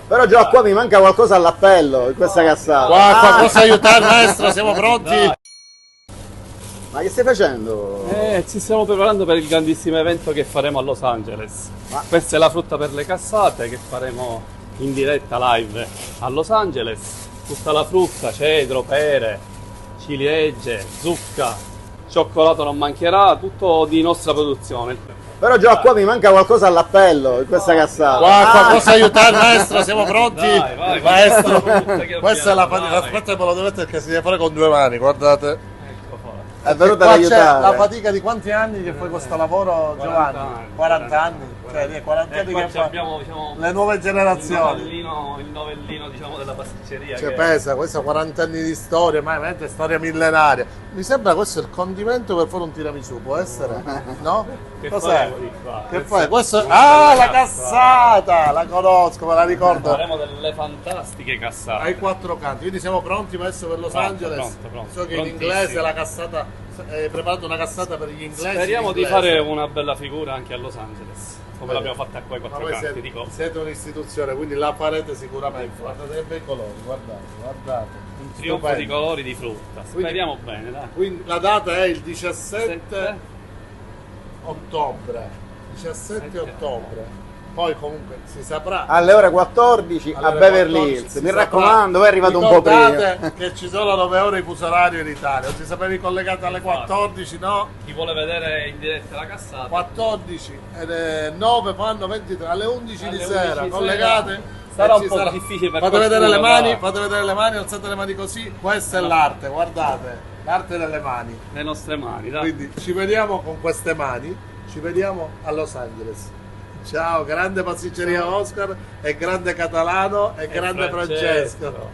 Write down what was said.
Però già qua mi manca qualcosa all'appello in questa cassata. Qua posso aiutare, maestro? Siamo pronti? Dai. Ma che stai facendo? Ci stiamo preparando per il grandissimo evento che faremo a Los Angeles. Questa è la frutta per le cassate che faremo in diretta live a Los Angeles. Tutta la frutta, cedro, pere, ciliegie, zucca, cioccolato non mancherà, tutto di nostra produzione. Però già qua mi manca qualcosa all'appello in questa cassata. Qua posso aiutare, maestro? Siamo pronti? Vai, Maestro, che questa è la abbiamo, fatica. vai. Aspetta, me lo dovete perché si deve fare con due mani, guardate. Ecco qua. È venuta Qua ad c'è aiutare. la fatica di quanti anni che fai questo lavoro, 40 Giovanni? anni. 40 anni? Cioè, 40 anni Qua che fa abbiamo, diciamo, le nuove generazioni. il novellino diciamo, della pasticceria. Cioè, che pesa, questo 40 anni di storia, ma veramente storia millenaria. Mi sembra questo il condimento per fare un tiramisù, può essere? No? Che Cos'è? faremo di qua? Che fai? Questo... Ah, la cassata! La conosco, me la ricordo. Faremo delle fantastiche cassate. Ai quattro canti, quindi siamo pronti maestro per Los Pronto, Angeles. pronto, So che in prontissimo. inglese la cassata, preparato una cassata per gli inglesi. Speriamo in di inglese. fare una bella figura anche a Los Angeles, come l'abbiamo fatta qua ai Ma quattro voi canti, siete, dico. siete un'istituzione, quindi la farete sicuramente. Guardate che bei colori, guardate, guardate. Un trionfo Stupendo. di colori di frutta. Speriamo bene, dai. Quindi la data è il 17 Sette. ottobre. 17 ottobre. Poi comunque si saprà. Alle ore 14 a Alle Beverly 14 Hills. si Mi saprà. raccomando, voi è arrivato un po' Ricordate prima. che ci sono 9 ore di fuso orario in Italia. Non si sapevi collegato alle 14, no? Chi vuole vedere in diretta la cassata, 14 ed 9 fanno 23 alle 11 di Alle sera 11 di collegate sera. Sarà e un ci po' difficile per fate vedere le qualcuno, mani, va. fate vedere le mani, alzate le mani così, questa è l'arte, guardate, l'arte delle mani. le nostre mani, dai. Quindi ci vediamo con queste mani, ci vediamo a Los Angeles. Ciao, grande pasticceria Oscar e grande Catalano e grande Francesco.